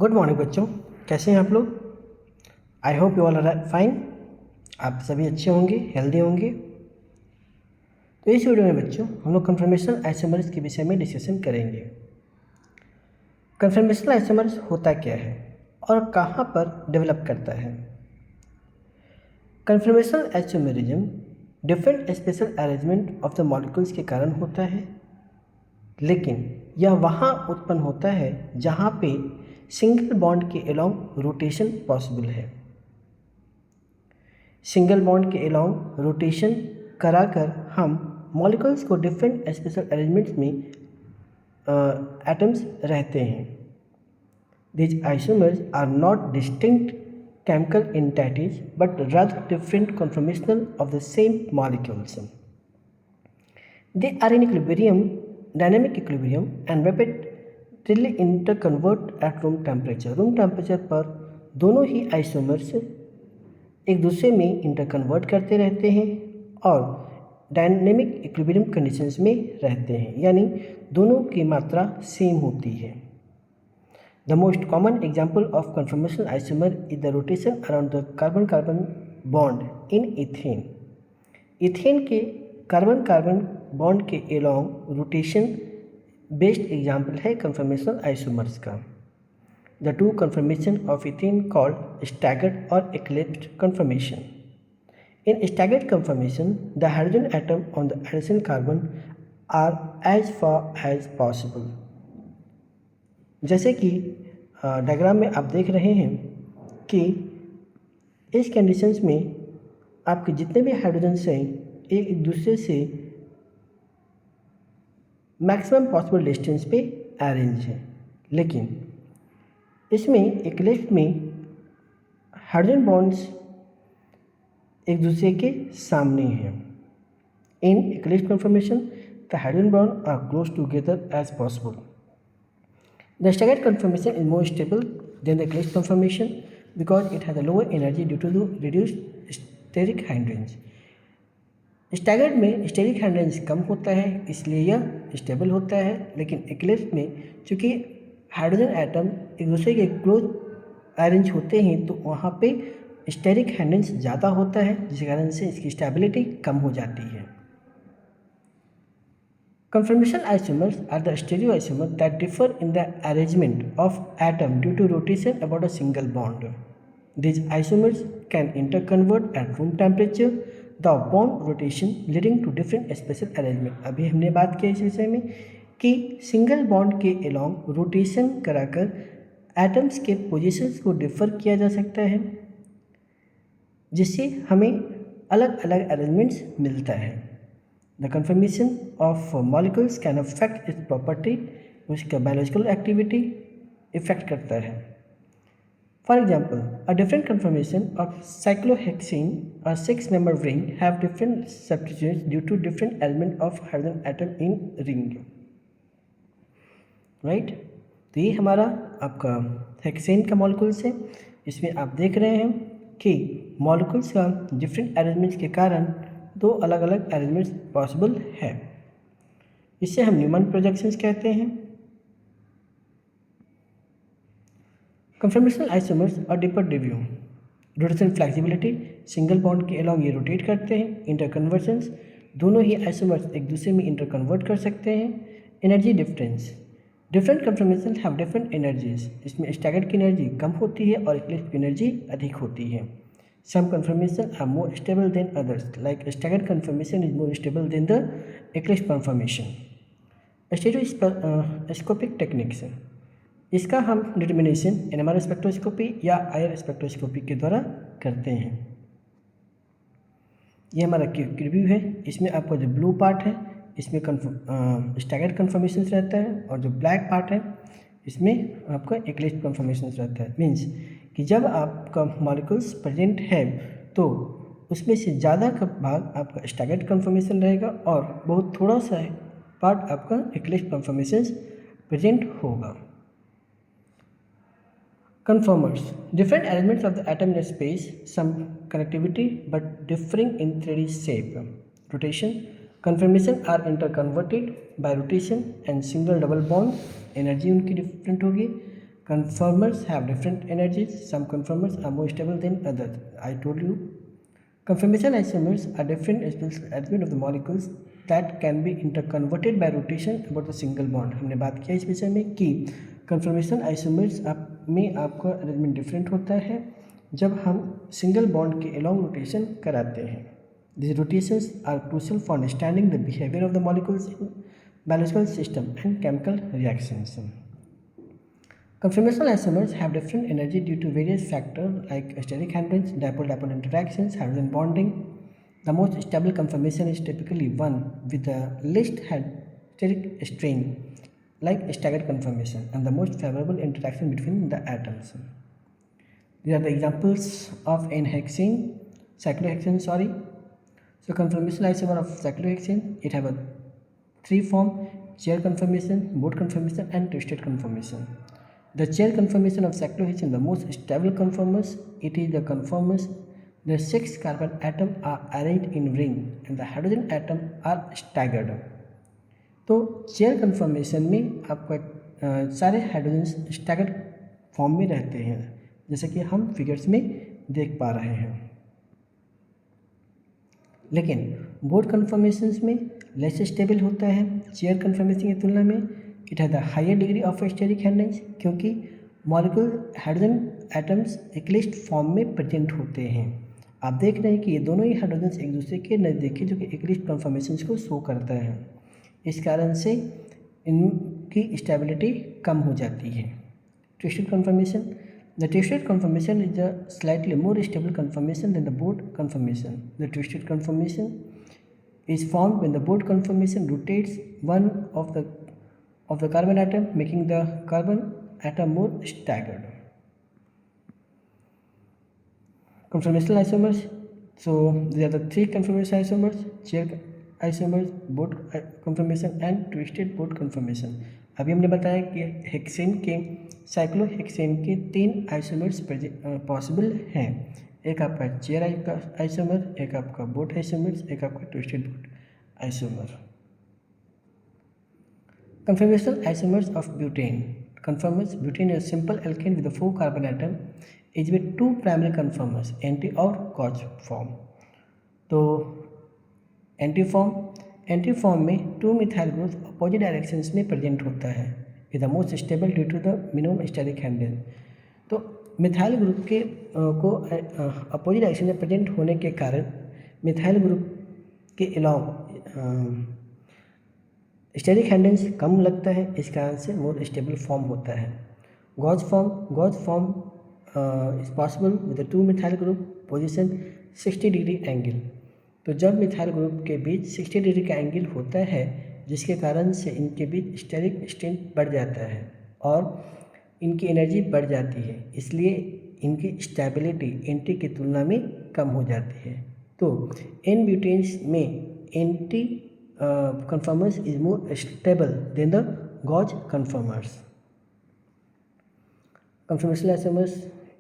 Good morning बच्चों, कैसे हैं आप लोग। I hope you all are fine. आप सभी अच्छे होंगे, हेल्दी होंगे। तो इस वीडियो में बच्चों हम लोग कन्फर्मेशनल आइसोमर्स के विषय में डिस्कशन करेंगे। कन्फर्मेशनल आइसोमर्स होता क्या है और कहाँ पर डेवलप करता है। Conformational isomerism different spatial arrangement of the molecules के कारण होता है, लेकिन यह वहाँ उत्पन्न होता है जहाँ पे सिंगल बॉन्ड के अलोंग रोटेशन पॉसिबल है। सिंगल बॉन्ड के अलोंग रोटेशन कराकर हम मॉलिक्यूल्स को डिफरेंट स्पेशल अरेंजमेंट्स में एटम्स रहते हैं। These isomers are not distinct chemical entities but rather different conformational of the same molecules. They are in equilibrium, dynamic equilibrium and rapidly interconvert at room temperature. Room temperature पर दोनों ही isomers एक दूसरे में interconvert करते रहते हैं और dynamic equilibrium conditions में रहते हैं, यानी दोनों की मात्रा सेम होती है। The most common example of conformational isomer is the rotation around the carbon-carbon bond in ethane. ethane के कार्बन-कार्बन बॉन्ड के along रोटेशन बेस्ड एग्जाम्पल है conformational isomers का। The two conformation of ethane called staggered or eclipsed conformation. In staggered conformation, the hydrogen atom on the adjacent carbon are as far as possible. जैसे कि diagram में आप देख रहे हैं कि इस कंडीशंस में आपके जितने भी हाइड्रोजन्स हैं एक दूसरे से मैक्सिमम पॉसिबल डिस्टेंस पे अरेंज हैं, लेकिन इसमें इक्लिप्स में हाइड्रोजन बॉन्ड्स एक दूसरे के सामने हैं। In eclipse conformation the hydrogen bond are close together as possible. The staggered conformation is more stable than the eclipse conformation because it has a lower energy due to the reduced steric hindrance. Staggered में steric हाइड्रेंस कम होता है, इसलिए यह stable होता है, लेकिन Eclipse में चूँकि हाइड्रोजन एटम एक दूसरे के क्लोज अरेंज होते हैं तो वहाँ पे स्टेरिक हाइड्रेंस ज़्यादा होता है, जिस कारण से इसकी स्टेबिलिटी कम हो जाती है। Conformational isomers are the stereoisomers that differ in the arrangement of atom due to rotation about a single bond. These isomers can interconvert at room temperature, the bond rotation leading to different special arrangement. अभी हमने बात की इस विषय में कि single bond के along rotation कराकर एटम्स के पोजीशंस को डिफर किया जा सकता है, जिससे हमें अलग अलग अरेंजमेंट्स मिलता है। The conformation of molecules can affect its property, उसका biological activity इफेक्ट करता है। For example, a different conformation of cyclohexane, a 6-member ring, have different substituents due to different element of hydrogen atom in ring. Right? तो ये हमारा आपका hexane का molecules है। इसमें आप देख रहे हैं कि मॉलिक्यूल्स का डिफरेंट अरेंजमेंट्स के कारण दो अलग अलग अरेंजमेंट्स पॉसिबल है। इसे हम न्यूमैन प्रोजेक्शंस कहते हैं। कंफर्मेशनल आइसोमर्स और डिपर रिव्यू, रोटेशन फ्लेक्सिबिलिटी, सिंगल बॉन्ड के अलोंग ये रोटेट करते हैं। इंटरकन्वर्जन्स, दोनों ही आइसोमर्स एक दूसरे में इंटरकन्वर्ट कर सकते हैं। Energy difference, different confirmation have different energies, इसमें स्टैगर्ड की एनर्जी कम होती है और इक्लिप्स की एनर्जी अधिक होती है। Some conformations are more stable than others, like staggered conformation is more stable than the eclipse conformation. Stereoscopic techniques, इसका हम डिटर्मिनेशन एनएमआर स्पेक्ट्रोस्कोपी या आईआर स्पेक्ट्रोस्कोपी के द्वारा करते हैं। ये हमारा रिव्यू है। इसमें आपका जो ब्लू पार्ट है इसमें स्टैगर्ड कन्फर्मेशन रहता है और जो ब्लैक पार्ट है इसमें आपका इक्लिप्स कन्फर्मेशन रहता है। मीन्स कि जब आपका मॉलिक्यूल्स प्रेजेंट है तो उसमें से ज़्यादा का भाग आपका स्टैगर्ड कन्फर्मेशन रहेगा और बहुत थोड़ा सा पार्ट आपका इक्लिप्स कन्फर्मेशन प्रेजेंट होगा। Conformers, different elements of the atom in space, some connectivity but differing in 3D shape. Rotation, conformation are interconverted by rotation and single double bond, energy उनकी different होगी। Conformers have different energies. Some conformers are more stable than others. I told you. Conformational isomers are different arrangement of the molecules that can be interconverted by rotation about the single bond. हमने बात किया इस विषय में कि conformational isomers में आपका arrangement different होता है जब हम सिंगल बॉन्ड के along रोटेशन कराते हैं. These rotations are crucial for understanding the behavior of the molecules in biological system and chemical reactions. Conformational isomers have different energy due to various factors like steric hindrance, dipole-dipole interactions, hydrogen bonding. The most stable conformation is typically one with the least steric strain, like staggered conformation, and the most favorable interaction between the atoms. These are the examples of N-hexane, cyclohexane. So conformational isomer of cyclohexane, it have a three form: chair conformation, boat conformation, and twisted conformation. The chair conformation of cyclohexane is the most stable conformers. It is the conformers. The 6 carbon atoms are arranged in ring and the hydrogen atoms are staggered. तो chair conformation में आपका सारे hydrogen staggered form में रहते हैं, जैसे कि हम फिगर्स में देख पा रहे हैं. लेकिन बोर्ड कन्फर्मेशंस में लेस स्टेबल होता है चेयर कन्फर्मेशन की तुलना में. It has the higher degree of steric handling, क्योंकि molecule hydrogen atoms eclipsed form में प्रेजेंट होते हैं. आप देख रहे हैं कि ये दोनों ही हाइड्रोजन एक दूसरे के नज़दीक है, जो कि इक्लिस्ट कन्फर्मेशंस को शो करता है. इस कारण से इनकी स्टेबिलिटी कम हो जाती है. Twisted conformation, the twisted conformation is a slightly more stable conformation than the boat conformation. The twisted conformation is formed when the board conformation rotates one of the carbon atom, making the carbon atom more staggered. Conformational isomers. So there are the 3 conformational isomers: chair isomers, board conformation and twisted board conformation. अभी हमने बताया कि hexane के cyclohexane के 3 isomers possible हैं. एक आपका chair isomer, एक आपका बोट आइसोमर, एक आपका twisted boat isomer. Conformational isomers of butane. Conformers butane is a simple alkane with a 4 carbon atom is with 2 primary conformers, anti और cos form. तो एंटी फॉर्म में 2 मिथाइल ग्रुप अपोजिट डायरेक्शंस में present होता है. Is the most stable due to the minimum steric handle. तो methyl group के को opposite direction में प्रेजेंट होने के कारण मिथाइल ग्रुप के अलावा स्टेरिक हैंडल्स कम लगता है. इस कारण से मोर स्टेबल फॉर्म होता है. Gauche form is possible with 2 methyl group position 60 degree angle. तो जब मिथाइल ग्रुप के बीच 60 डिग्री का एंगल होता है, जिसके कारण से इनके बीच स्टेरिक स्ट्रेंथ बढ़ जाता है और इनकी एनर्जी बढ़ जाती है, इसलिए इनकी स्टेबिलिटी एंटी की तुलना में कम हो जाती है. तो एन ब्यूटेन्स में anti conformers is more stable than the gauge conformers. Conformational isomers,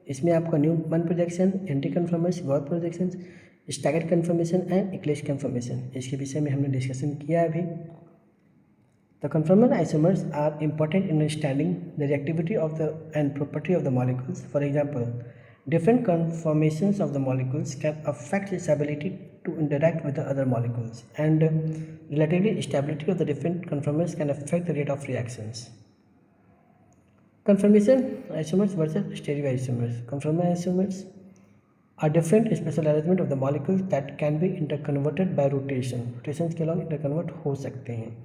इसमें आपका Newman projection, anti conformers, gauche projection, staggered conformation and eclipsed conformation, इसके विषय में हमने डिस्कशन किया अभी. The conformal isomers are important in understanding the reactivity of the and property of the molecules. For example, different conformations of the molecules can affect its ability to interact with the other molecules, and relatively stability of the different conformers can affect the rate of reactions. Conformational isomers versus stereoisomers. Conformal isomers are different special arrangement of the molecules that can be interconverted by rotation. Rotations के along interconvert हो सकते हैं.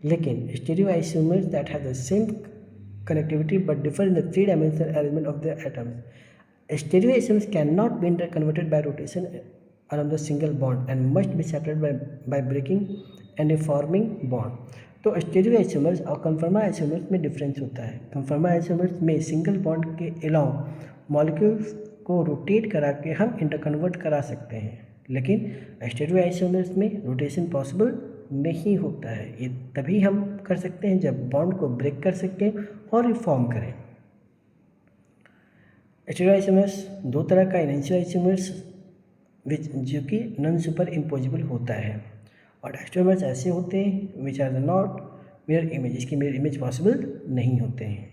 लेकिन stereoisomers that have the same connectivity but differ in the 3-dimensional arrangement of their atoms. Stereoisomers cannot be interconverted by rotation around the single bond and must be separated by breaking and forming bond. तो स्टेरियोआइसोमर्स और conformal isomers में difference होता है. Conformal isomers में single bond के अलावा molecules को rotate करा के हम इंटरकन्वर्ट करा सकते हैं, लेकिन स्टेरियोआइसोमर्स में रोटेशन पॉसिबल नहीं होता है. ये तभी हम कर सकते हैं जब बॉन्ड को ब्रेक कर सकें और रिफॉर्म करें. स्टेरियोआइसोमर्स 2 तरह का इनर्शियल आइसोमर्स जो कि नॉन सुपर इम्पोजिबल होता है, और आइसोमर्स ऐसे होते हैं which are not mirror image, इसकी मिरर इमेज पॉसिबल नहीं होते हैं.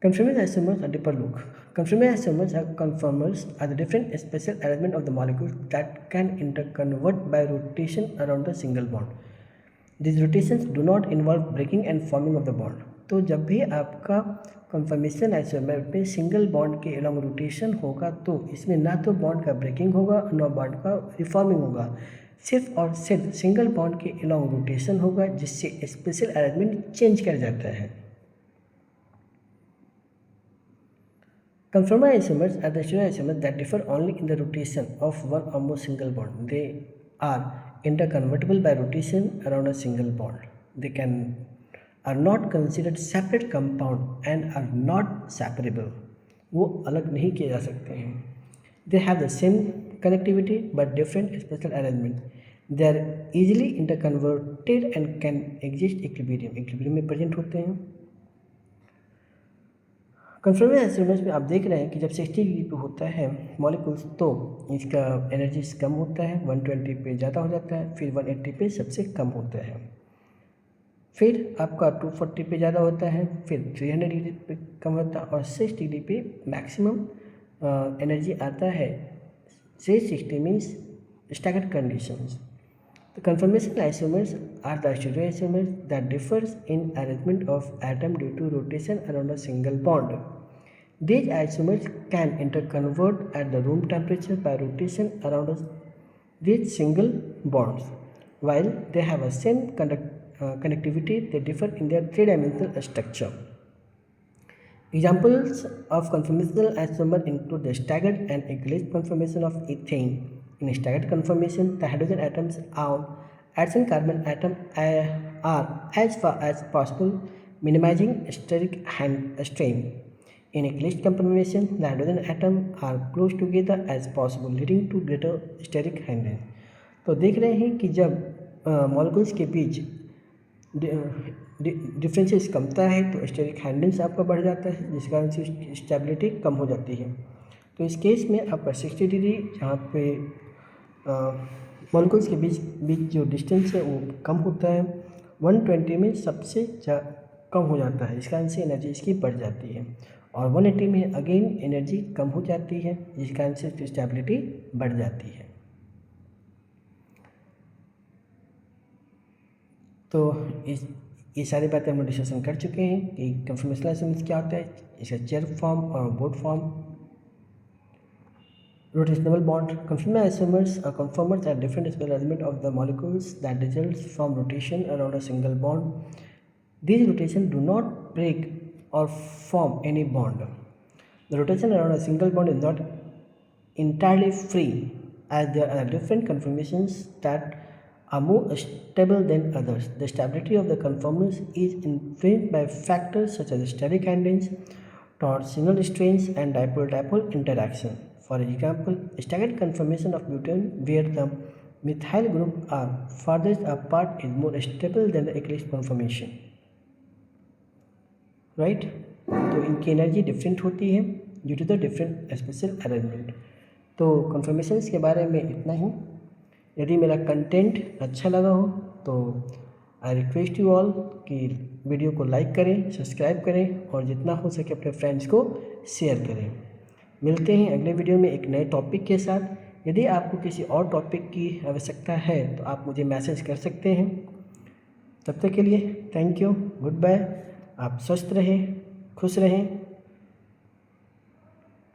Conforming isomers are deeper look. Conforming isomers are conformers are the different special arrangement of the molecules that can interconvert by rotation around a single bond. These rotations do not involve breaking and forming of the bond. तो जब भी आपका conformation isomer पे single bond के along rotation होगा तो इसमें ना तो बॉन्ड का ब्रेकिंग होगा ना बॉन्ड का रिफॉर्मिंग होगा, सिर्फ और सिर्फ सिंगल बॉन्ड के अलॉन्ग रोटेशन होगा जिससे स्पेशल अरेंजमेंट चेंज कर जाता है. Conformal isomers are the stereoisomers that differ only in the rotation of one or more single bond. They are interconvertible by rotation around a single bond. They are not considered separate compound and are not separable. वो अलग नहीं किए जा सकते हैं. They have the same connectivity but different spatial arrangement. They are easily interconverted and can exist equilibrium. equilibrium में present होते हैं. कन्फर्मेशन आइसोमर्स में आप देख रहे हैं कि जब 60 डिग्री पे होता है मॉलिक्यूल्स तो इसका एनर्जी कम होता है, 120 पे ज़्यादा हो जाता है, फिर 180 पे सबसे कम होता है, फिर आपका 240 पे ज़्यादा होता है, फिर 300 डिग्री पे कम होता है और 6 डिग्री पे मैक्सिमम एनर्जी आता है. 60 means staggered conditions. The conformational isomers are the stereoisomers that differs in arrangement of atom due to rotation around a single bond. These isomers can interconvert at the room temperature by rotation around these single bonds. While they have a same connectivity, they differ in their three-dimensional structure. Examples of conformational isomer include the staggered and English conformation of ethane. In staggered conformation, the hydrogen atoms on adjacent carbon atom are as far as possible minimizing steric strain. In eclipsed conformation, the hydrogen atoms are close together as possible, leading to greater steric hindrance. तो देख रहे हैं कि जब molecules के बीच differences कमता है तो steric handlings आपका बढ़ जाता है, जिस कारण से स्टेबिलिटी कम हो जाती है. तो इस केस में आपका 60 डिग्री जहाँ पे मॉलिक्यूल्स के बीच जो डिस्टेंस है वो कम होता है, 120 में सबसे कम हो जाता है, इस कारण से एनर्जी इसकी बढ़ जाती है, और 180 में अगेन एनर्जी कम हो जाती है जिस कारण से स्टेबिलिटी बढ़ जाती है. तो ये सारी बातें हम डिस्कशन कर चुके हैं कि कंफर्मेशनल आइसोमर्स क्या होता है, इसका चेयर फॉर्म और board form. Rotational bond. Conformal isomers or conformers are different spatial arrangement of the molecules that results from rotation around a single bond. These rotations do not break or form any bond. The rotation around a single bond is not entirely free, as there are different conformations that are more stable than others. The stability of the conformers is influenced by factors such as steric hindrance, torsional strains, and dipole-dipole interaction. For example, staggered conformation of butane where the methyl group are farthest apart is more stable than the eclipse conformation. Right? तो इनकी energy different होती है due to the different spatial arrangement. तो conformations के बारे में इतना ही. यदि मेरा कंटेंट अच्छा लगा हो तो आई रिक्वेस्ट यू ऑल कि वीडियो को लाइक करें, सब्सक्राइब करें और जितना हो सके अपने फ्रेंड्स को शेयर करें. मिलते हैं अगले वीडियो में एक नए टॉपिक के साथ. यदि आपको किसी और टॉपिक की आवश्यकता है तो आप मुझे मैसेज कर सकते हैं. तब तक के लिए थैंक यू, गुड बाय. आप स्वस्थ रहें, खुश रहें.